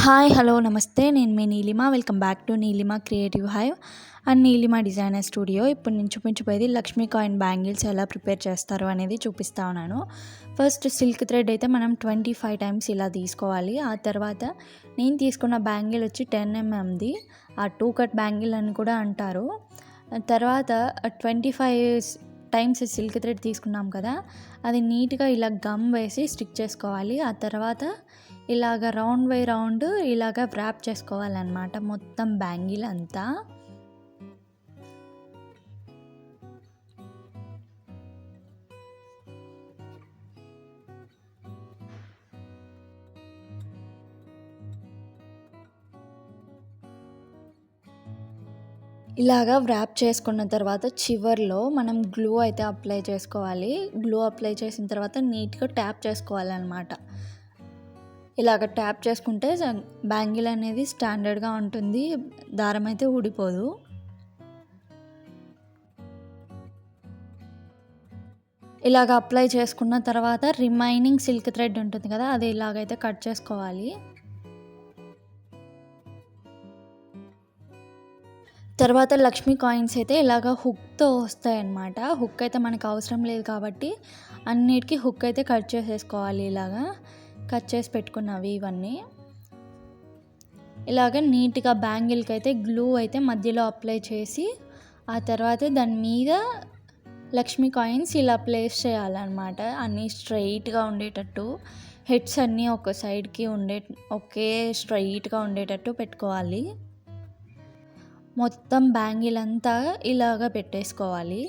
Hi hello నమస్తే నేను మీ Neelima welcome back to Neelima creative hive and Neelima designer studio. ఇప్పుడు నేను చూపించబోయేది లక్ష్మీ కాయిన్ బ్యాంగిల్స్ ఎలా ప్రిపేర్ చేస్తారు అనేది చూపిస్తా ఉన్నాను. ఫస్ట్ సిల్క్ థ్రెడ్ అయితే మనం 25 టైమ్స్ ఇలా తీసుకోవాలి. ఆ తర్వాత నేను తీసుకున్న బ్యాంగిల్ వచ్చి 10 ఎంఎంది, ఆ 2 కట్ బ్యాంగిల్ అని కూడా అంటారు. తర్వాత 25 టైమ్స్ సిల్క్ థ్రెడ్ తీసుకున్నాం కదా, అది నీట్గా ఇలా గమ్ వేసి స్టిక్ చేసుకోవాలి. ఆ తర్వాత ఇలాగ రౌండ్ బై రౌండ్ ఇలాగ వ్రాప్ చేసుకోవాలన్నమాట మొత్తం బ్యాంగిల్ అంతా. ఇలాగా వ్రాప్ చేసుకున్న తర్వాత చివర్లో మనం గ్లూ అయితే అప్లై చేసుకోవాలి. గ్లూ అప్లై చేసిన తర్వాత నీట్గా ట్యాప్ చేసుకోవాలన్నమాట. ఇలాగ ట్యాప్ చేసుకుంటే బ్యాంగిల్ అనేది స్టాండర్డ్గా ఉంటుంది, దారం అయితే ఊడిపోదు. ఇలాగ అప్లై చేసుకున్న తర్వాత రిమైనింగ్ సిల్క్ థ్రెడ్ ఉంటుంది కదా, అది ఇలాగైతే కట్ చేసుకోవాలి. తర్వాత లక్ష్మీ కాయిన్స్ అయితే ఇలాగ హుక్తో వస్తాయన్నమాట. హుక్ అయితే మనకు అవసరం లేదు కాబట్టి అన్నిటికీ హుక్ అయితే కట్ చేసేసుకోవాలి. ఇలాగా కట్ చేసి పెట్టుకున్నవి ఇవన్నీ. ఇలాగ నీట్గా బ్యాంగిల్కి అయితే గ్లూ అయితే మధ్యలో అప్లై చేసి ఆ తర్వాత దాని మీద లక్ష్మీ కాయిన్స్ ఇలా ప్లేస్ చేయాలన్నమాట. అన్నీ స్ట్రైట్గా ఉండేటట్టు, హెడ్స్ అన్నీ ఒక సైడ్కి ఒకే స్ట్రైట్గా ఉండేటట్టు పెట్టుకోవాలి. మొత్తం బ్యాంగిల్ అంతా ఇలాగ పెట్టేసుకోవాలి.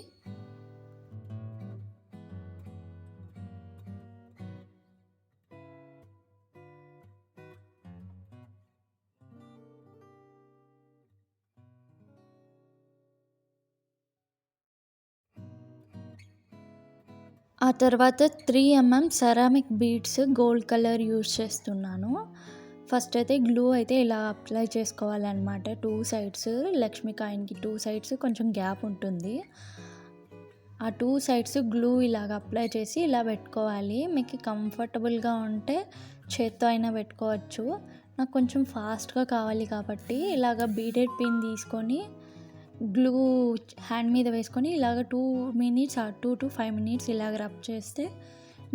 ఆ తర్వాత 3 mm ceramic beads gold colour use చేస్తున్నాను. ఫస్ట్ అయితే గ్లూ అయితే ఇలా అప్లై చేసుకోవాలన్నమాట. 2 సైడ్స్, లక్ష్మీ కాయిన్కి 2 సైడ్స్ కొంచెం గ్యాప్ ఉంటుంది. ఆ 2 సైడ్స్ గ్లూ ఇలాగ అప్లై చేసి ఇలా పెట్టుకోవాలి. మీకు కంఫర్టబుల్గా ఉంటే చేత్తో అయినా పెట్టుకోవచ్చు. నాకు కొంచెం ఫాస్ట్గా కావాలి కాబట్టి ఇలాగ బీడెడ్ పిన్ తీసుకొని గ్లూ హ్యాండ్ మీద వేసుకొని ఇలాగ 2 మినిట్స్ 2 to 5 మినిట్స్ ఇలాగ రబ్ చేస్తే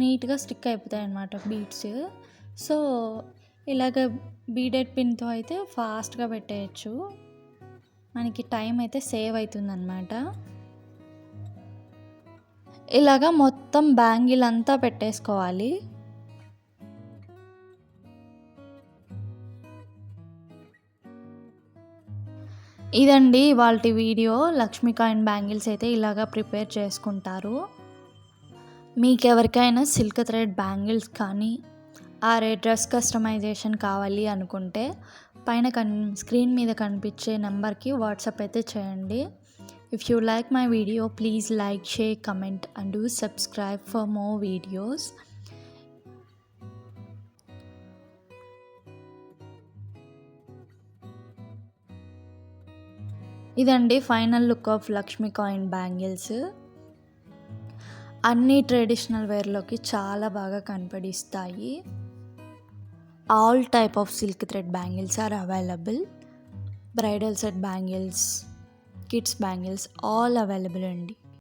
నీట్గా స్టిక్ అయిపోతాయి అన్నమాట బీడ్స్. సో ఇలాగ బీడెడ్ పిన్తో అయితే ఫాస్ట్గా పెట్టేయచ్చు, మనకి టైం అయితే సేవ్ అవుతుందన్నమాట. ఇలాగ మొత్తం బ్యాంగిల్ అంతా పెట్టేసుకోవాలి. ఇదండి ఇవాల్టి వీడియో. లక్ష్మీ కాయిన్ బ్యాంగిల్స్ అయితే ఇలాగా ప్రిపేర్ చేసుకుంటారు. మీకు ఎవరికైనా సిల్క్ థ్రెడ్ బ్యాంగిల్స్ కానీ డ్రెస్ కస్టమైజేషన్ కావాలి అనుకుంటే పైన స్క్రీన్ మీద కనిపించే నెంబర్కి వాట్సాప్ అయితే చేయండి. If you like my video please like, share, comment and do subscribe for more videos. ఇదండి final look of Lakshmi coin bangles. అన్ని ట్రెడిషనల్ వేర్లోకి చాలా బాగా కనపడిస్తాయి. All type of silk thread bangles are available. Bridal set bangles, kids bangles all available అండి.